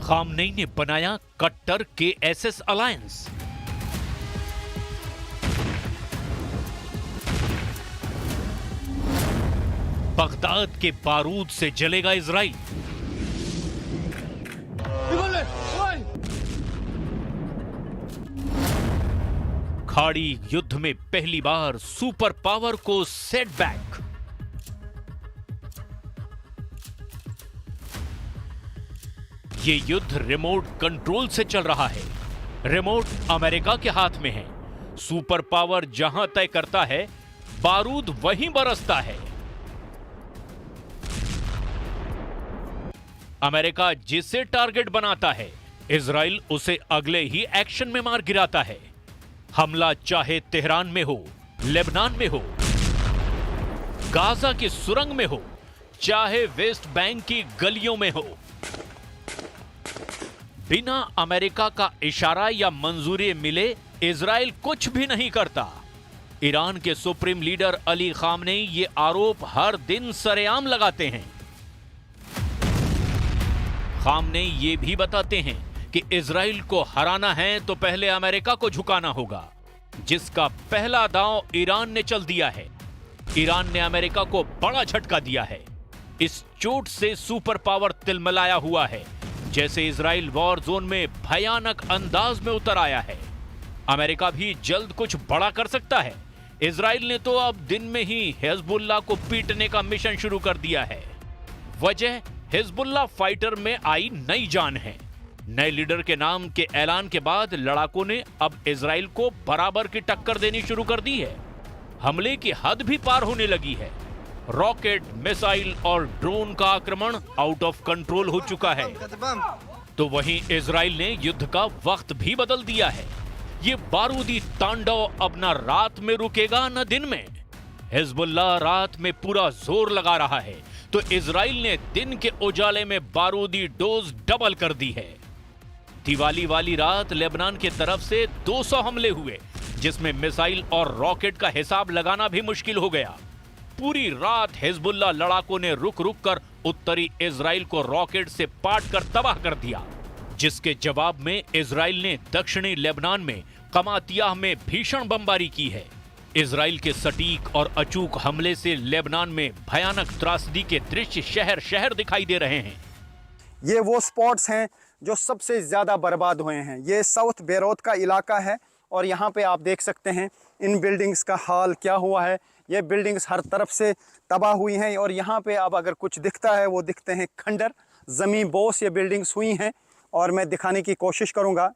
Khamenei ने बनाया कट्टर KSS अलायंस। बगदाद के बारूद से जलेगा इजराइल। खाड़ी युद्ध में पहली बार सुपर पावर को सेटबैक। ये युद्ध रिमोट कंट्रोल से चल रहा है। रिमोट अमेरिका के हाथ में है। सुपर पावर जहां तय करता है, बारूद वहीं बरसता है। अमेरिका जिसे टारगेट बनाता है, इजराइल उसे अगले ही एक्शन में मार गिराता है। हमला चाहे तेहरान में हो, लेबनान में हो, गाजा की सुरंग में हो, चाहे वेस्ट बैंक की गलियों में हो, बिना अमेरिका का इशारा या मंजूरी मिले इजराइल कुछ भी नहीं करता। ईरान के सुप्रीम लीडर अली खामनेई ये आरोप हर दिन सरेआम लगाते हैं। खामनेई ये भी बताते हैं कि इजराइल को हराना है तो पहले अमेरिका को झुकाना होगा, जिसका पहला दांव ईरान ने चल दिया है। ईरान ने अमेरिका को बड़ा झटका दिया है। इस चोट से सुपर पावर तिलमिलाया हुआ है, जैसे इजराइल वॉर जोन में भयानक अंदाज में उतर आया है। अमेरिका भी जल्द कुछ बड़ा कर सकता है। इजराइल ने तो अब दिन में ही हिजबुल्लाह को पीटने का मिशन शुरू कर दिया है। वजह हिजबुल्लाह फाइटर में आई नई जान है। नए लीडर के नाम के ऐलान के बाद लड़ाकों ने अब इजराइल को बराबर की टक्कर देनी शुरू कर दी है। हमले की हद भी पार होने लगी है। रॉकेट, मिसाइल और ड्रोन का आक्रमण आउट ऑफ कंट्रोल हो चुका है। तो वहीं इजराइल ने युद्ध का वक्त भी बदल दिया है। ये बारूदी तांडव अब न रात में रुकेगा न दिन में। हिजबुल्लाह रात में पूरा जोर लगा रहा है, तो इजराइल ने दिन के उजाले में बारूदी डोज डबल कर दी है। दिवाली वाली रात लेबनान की तरफ से 200 हमले हुए, जिसमें मिसाइल और रॉकेट का हिसाब लगाना भी मुश्किल हो गया। पूरी रात हिजबुल्लाह लड़ाकों ने रुक रुक कर उत्तरी इजराइल को रॉकेट से पाट कर तबाह कर दिया, जिसके जवाब में इजराइल ने दक्षिणी लेबनान में कमातियाह में भीषण बमबारी की है। इजराइल के सटीक और अचूक हमले से लेबनान में भयानक त्रासदी के दृश्य शहर शहर दिखाई दे रहे हैं। ये वो स्पॉट्स हैं जो सबसे ज्यादा बर्बाद हुए हैं। ये साउथ बेरूत का इलाका है और यहाँ पे आप देख सकते हैं इन बिल्डिंग्स का हाल क्या हुआ है। ये बिल्डिंग्स हर तरफ से तबाह हुई हैं और यहाँ पे अब अगर कुछ दिखता है वो दिखते हैं खंडर, ज़मीन बोस ये बिल्डिंग्स हुई हैं। और मैं दिखाने की कोशिश करूँगा।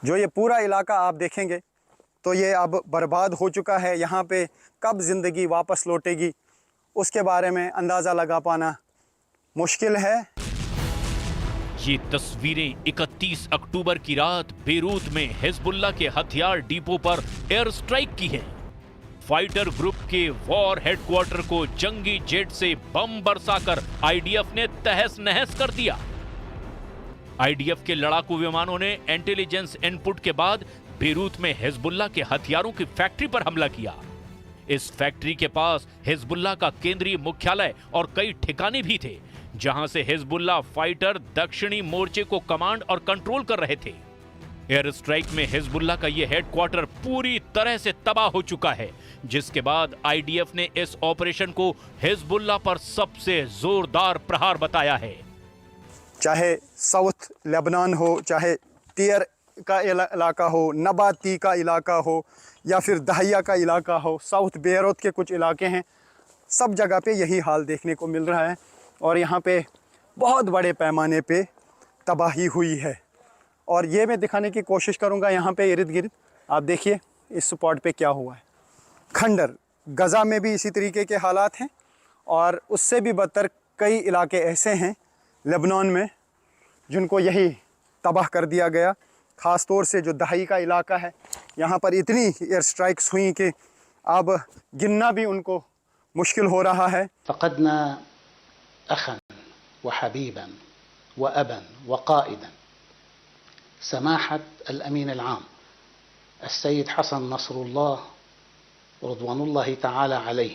जो ये पूरा इलाका आप देखेंगे तो ये अब बर्बाद हो चुका है। यहाँ पे कब ज़िंदगी वापस लौटेगी उसके बारे में अंदाज़ा लगा पाना मुश्किल है। ये तस्वीरें 31 अक्टूबर की रात बेरूत में हिजबुल्लाह के हथियार डिपो पर एयर स्ट्राइक की हैं। फाइटर ग्रुप के वॉर हेडक्वार्टर को जंगी जेट से बम बरसाकर आईडीएफ ने तहस नहस कर दिया। आईडीएफ के लड़ाकू विमानों ने इंटेलिजेंस इनपुट के बाद बेरूत में हिजबुल्लाह के हथियारों की फैक्ट्री पर हमला किया। इस फैक्ट्री के पास हिजबुल्लाह का केंद्रीय मुख्यालय और कई ठिकाने भी थे, जहां से हिजबुल्लाह फाइटर दक्षिणी मोर्चे को कमांड और कंट्रोल कर रहे थे। एयर स्ट्राइक में हिजबुल्लाह का यह हेडक्वार्टर पूरी तरह से तबाह हो चुका है, जिसके बाद आईडीएफ ने इस ऑपरेशन को हिजबुल्लाह पर सबसे जोरदार प्रहार बताया है। चाहे साउथ लेबनान हो, चाहे टियर का इलाका हो, नबाती का इलाका हो या फिर दहिया का इलाका हो, साउथ बेरूत के कुछ इलाके हैं, सब जगह पे यही हाल देखने को मिल रहा है। और यहाँ पे बहुत बड़े पैमाने पे तबाही हुई है और ये मैं दिखाने की कोशिश करूँगा। यहाँ पे इर्द गिर्द आप देखिए इस स्पॉट पे क्या हुआ है। खंडर, गज़ा में भी इसी तरीके के हालात हैं और उससे भी बदतर कई इलाके ऐसे हैं लेबनान में जिनको यही तबाह कर दिया गया। ख़ास तौर से जो दहाई का इलाका है, यहाँ पर इतनी एयर स्ट्राइक्स हुई कि अब गिनना भी उनको मुश्किल हो रहा है। फ़क़दना अखन व हबीबन व अबन व क़ाइदन समाहत अल-अमीन अल-आम अस्सय्यद हसन नसरुल्लाह रज़वानुल्लाहि तआला अलैह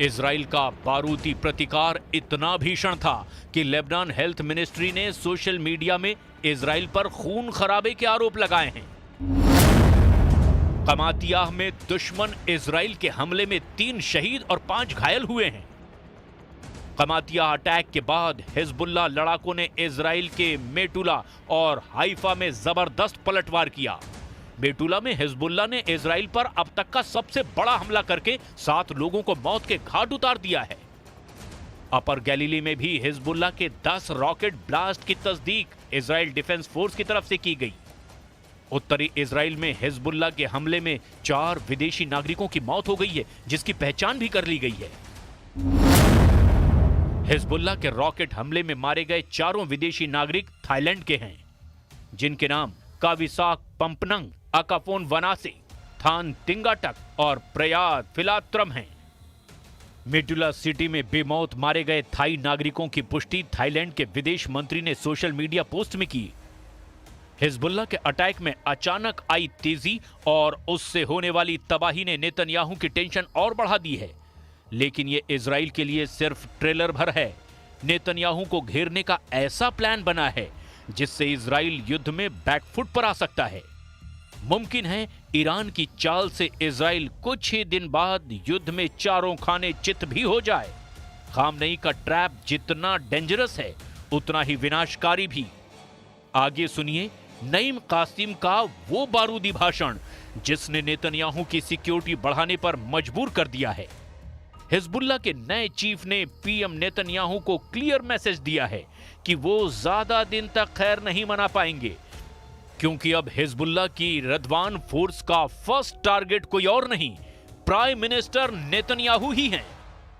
इजराइल का बारूदी प्रतिकार इतना भीषण था कि लेबनान हेल्थ मिनिस्ट्री ने सोशल मीडिया में इजराइल पर खून खराबे के आरोप लगाए हैं। कमातियाह में दुश्मन इजराइल के हमले में 3 शहीद और 5 घायल हुए हैं। कमातियाह अटैक के बाद हिजबुल्लाह लड़ाकों ने इजराइल के मेटुला और हाइफा में जबरदस्त पलटवार किया। मेटुला में हिजबुल्लाह ने इजराइल पर अब तक का सबसे बड़ा हमला करके 7 लोगों को मौत के घाट उतार दिया है। अपर गैलीली में भी हिजबुल्लाह के 10 रॉकेट ब्लास्ट की तस्दीक इजराइल डिफेंस फोर्स की तरफ से की गई। उत्तरी इजराइल में हिजबुल्लाह के हमले में 4 विदेशी नागरिकों की मौत हो गई है, जिसकी पहचान भी कर ली गई है। हिजबुल्लाह के रॉकेट हमले में मारे गए 4 विदेशी नागरिक थाईलैंड के हैं, जिनके नाम काविसाक पंपनंग, अकाफोन वनासे, थान तिंगाटक और प्रयाद फिलात्रम हैं। मेडुला सिटी में बेमौत मारे गए थाई नागरिकों की पुष्टि थाईलैंड के विदेश मंत्री ने सोशल मीडिया पोस्ट में की। हिजबुल्लाह के अटैक में अचानक आई तेजी और उससे होने वाली तबाही ने नेतन्याहू की टेंशन और बढ़ा दी है, लेकिन यह इजराइल के लिए सिर्फ ट्रेलर भर है। नेतन्याहू को घेरने का ऐसा प्लान बना है जिससे इजराइल युद्ध में बैकफुट पर आ सकता है। मुमकिन है ईरान की चाल से इजराइल कुछ ही दिन बाद युद्ध में चारों खाने चित भी हो जाए। खामनेई का ट्रैप जितना डेंजरस है उतना ही विनाशकारी भी। आगे सुनिए नईम कासिम का वो बारूदी भाषण जिसने नेतन्याहू की सिक्योरिटी बढ़ाने पर मजबूर कर दिया है। हिजबुल्लाह के नए चीफ ने पीएम नेतन्याहू को क्लियर मैसेज दिया है कि वो ज्यादा दिन तक खैर नहीं मना पाएंगे, क्योंकि अब हिजबुल्लाह की रदवान फोर्स का फर्स्ट टारगेट कोई और नहीं, प्राइम मिनिस्टर नेतन्याहू ही हैं।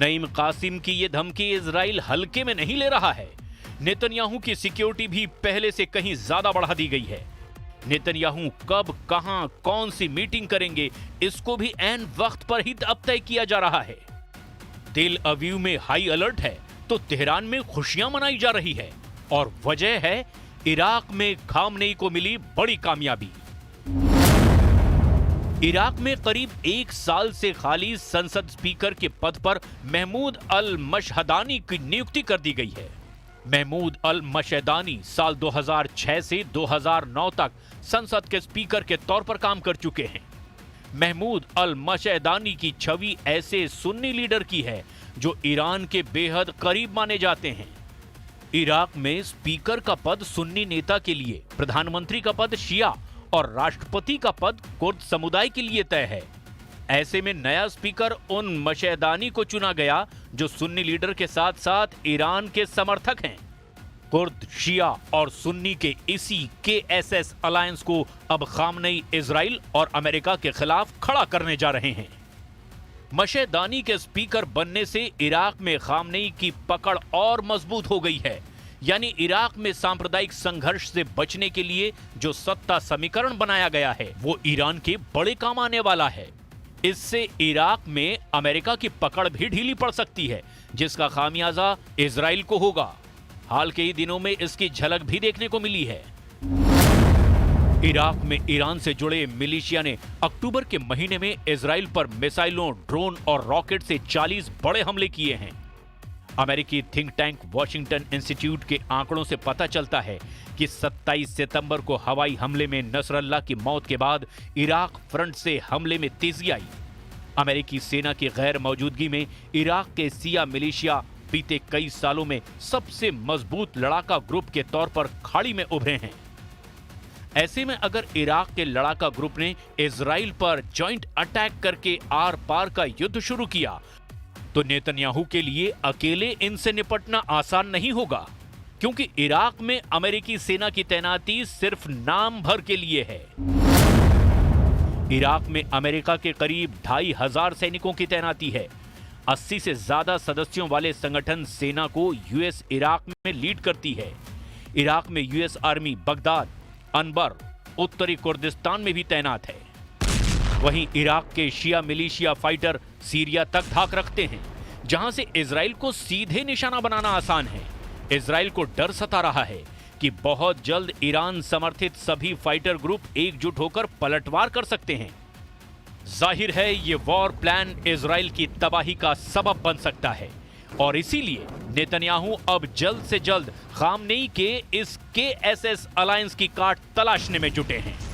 नईम कासिम की ये धमकी इजराइल हल्के में नहीं ले रहा है। नेतन्याहू की सिक्योरिटी भी पहले से कहीं ज्यादा बढ़ा दी गई है। नेतन्याहू कब, कहां, कौन सी मीटिंग करेंगे, इसको भी ऐन वक्त पर ही अब तय किया जा रहा है। तेल अवीव में हाई अलर्ट है तो तेहरान में खुशियां मनाई जा रही है, और वजह है इराक में खामनेई को मिली बड़ी कामयाबी। इराक में करीब 1 साल से खाली संसद स्पीकर के पद पर महमूद अल मशहदानी की नियुक्ति कर दी गई है। महमूद अल मशहदानी साल 2006 से 2009 तक संसद के स्पीकर के तौर पर काम कर चुके हैं। महमूद अल मशहदानी की छवि ऐसे सुन्नी लीडर की है जो ईरान के बेहद करीब माने जाते हैं। इराक में स्पीकर का पद सुन्नी नेता के लिए, प्रधानमंत्री का पद शिया और राष्ट्रपति का पद कुर्द समुदाय के लिए तय है। ऐसे में नया स्पीकर उन मशहदानी को चुना गया जो सुन्नी लीडर के साथ साथ ईरान के समर्थक हैं। कुर्द, शिया और सुन्नी के इसी KSS अलायंस को अब खामनेई इजराइल और अमेरिका के खिलाफ खड़ा करने जा रहे हैं। मशहदानी के स्पीकर बनने से इराक में खामनेई की पकड़ और मजबूत हो गई है। यानी इराक में सांप्रदायिक संघर्ष से बचने के लिए जो सत्ता समीकरण बनाया गया है वो ईरान के बड़े काम आने वाला है। इससे इराक में अमेरिका की पकड़ भी ढीली पड़ सकती है, जिसका खामियाजा इजराइल को होगा। हाल के ही दिनों में इसकी झलक भी देखने को मिली है। इराक में ईरान से जुड़े मिलिशिया ने अक्टूबर के महीने में इजराइल पर मिसाइलों, ड्रोन और रॉकेट से 40 बड़े हमले किए हैं। अमेरिकी थिंक टैंक वॉशिंगटन इंस्टीट्यूट के आंकड़ों से पता चलता है कि 27 सितंबर को हवाई हमले में नसरल्लाह की मौत के बाद इराक फ्रंट से हमले में तेजी आई। अमेरिकी सेना की गैर मौजूदगी में इराक के सिया मिलिशिया बीते कई सालों में सबसे मजबूत लड़ाका ग्रुप के तौर पर खाड़ी में उभरे हैं। ऐसे में अगर इराक के लड़ाका ग्रुप ने इजराइल पर जॉइंट अटैक करके आर पार का युद्ध शुरू किया तो नेतन्याहू के लिए अकेले इनसे निपटना आसान नहीं होगा, क्योंकि इराक में अमेरिकी सेना की तैनाती सिर्फ नाम भर के लिए है। इराक में अमेरिका के करीब 2500 सैनिकों की तैनाती है। 80 से ज्यादा सदस्यों वाले संगठन सेना को यूएस इराक में लीड करती है। इराक में यूएस आर्मी बगदाद, अनबर, उत्तरी कुर्दिस्तान में भी तैनात है। वहीं इराक के शिया मिलिशिया फाइटर सीरिया तक धाक रखते हैं, जहां से इजराइल को सीधे निशाना बनाना आसान है। इजराइल को डर सता रहा है कि बहुत जल्द ईरान समर्थित सभी फाइटर ग्रुप एकजुट होकर पलटवार कर सकते हैं। जाहिर है ये वॉर प्लान इजराइल की तबाही का सबब बन सकता है और इसीलिए नेतन्याहू अब जल्द से जल्द खामनेई के इस KSS अलायंस की काट तलाशने में जुटे हैं।